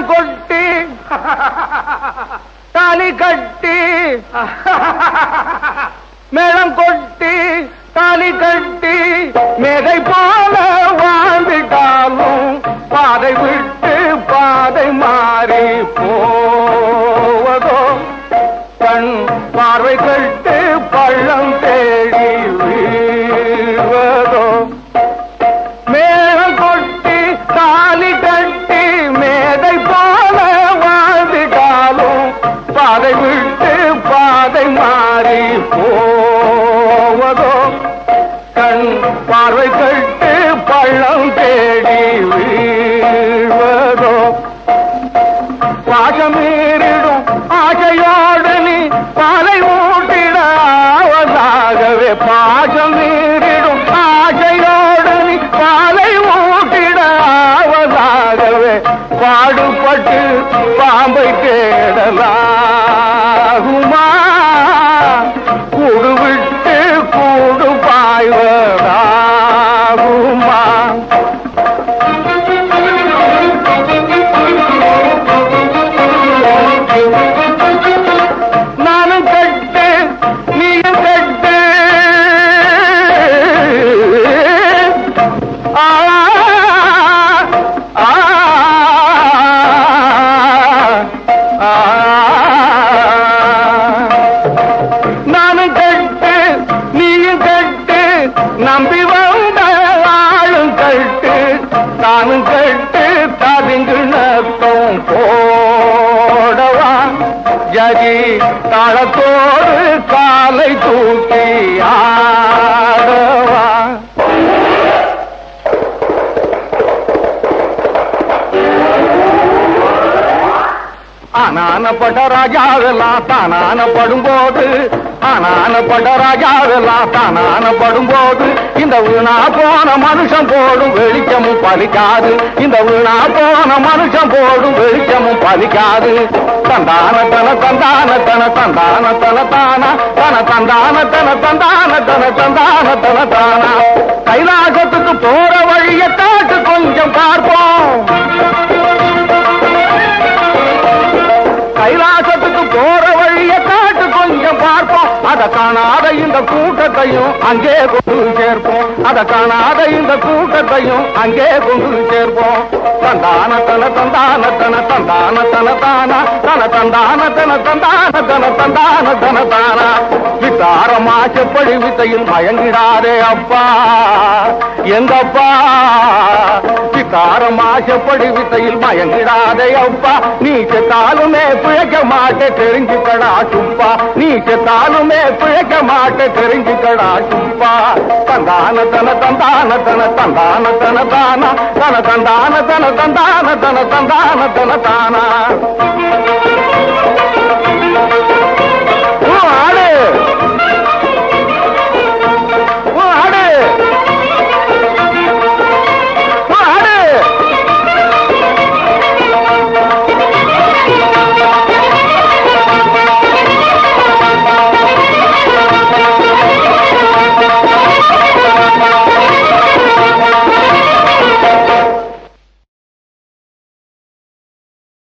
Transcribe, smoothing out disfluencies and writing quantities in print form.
மேளம் கொட்டி தாலி கட்டி மேளம் கொட்டி தாலி கட்டி மேதை போல வாழ்ந்துட்டாலும் பாதை விட்டு பாதை மாறி போவதோ கண் பார்வை கட்டு பள்ளம் தேடி வீழ்வதோ மேளம் கொட்டி தாலி கட்டி மேதை போல வாழ்ந்துட்டாலும் பாதை விட்டு பாதை மாறி போவதோ கண் பார்வை கட்டு பள்ளம் தேடி வீழ்வதோ பாசமீறிடும் ஆசையோடு நீ பாலை ஊட்டிட ஆவதாகவே பாசமீறிடும் ஆசையோடு நீ பாலை ஊட்டிட ஆவதாகவே பாடுபட்டு பாம்பை தேடலாகுமா கூடு விட்டு கூடு பாய்வதாகுமா நானும் கட்டு நீயும் கட்டு நானும் கட்டு நீயும் கட்டு நம்பி வந்த ஆளும் கட்டு தானும் கட்டு தவிங்கு நத்தம் போடவா ஜதி தாளத்தோடு காலை தூக்கி ஆடவா ஆனானப்பட்ட ராஜாவெல்லாம் தானானப்படும் போது ஆனானப்பட்ட ராஜாவெல்லாம் தானானப்படும் போது இந்த வீணா போன மனுஷன் போடும் வெளிச்சமும் பலிக்காது இந்த வீணா போன மனுஷன் போடும் வெளிச்சமும் பலிக்காது தந்தான தன தந்தான தன தந்தான தன தானா தன தந்தான தன தந்தான தன தந்தான தன தானா கைலாசத்துக்கு போற வழியை காட்டு கொஞ்சம் பார்ப்போம் கைலாசத்துக்கு போற வழியை காட்டு கொஞ்சம் பார்ப்போம் அதை காணாத இந்த கூட்டத்தையும் அங்கே கொண்டு சேர்ப்போம் அதை காணாத இந்த கூட்டத்தையும் அங்கே கொண்டு சேர்ப்போம் தந்தான தன தந்தான தன தந்தான தன தானா தன தந்தான தன தந்தான தன தந்தான தன தானா வித்தாரமா செப்படி வித்தையில் மயங்கிடாதே அப்பா எங்கப்பா வித்தாரமா செப்படி வித்தையில் மயங்கிடாதே அப்பா நீ செத்தாலுமே பிழைக்க மாட்டே தெரிஞ்சுக்கடா சுப்பா நீ செத்தாலுமே பிழைக்க மாட்டே தெரிஞ்சுக்கடா சுப்பா தந்தான தன தந்தான தன தந்தான தன தானா தன தந்தான தன தந்தான தன தந்தான தன தானா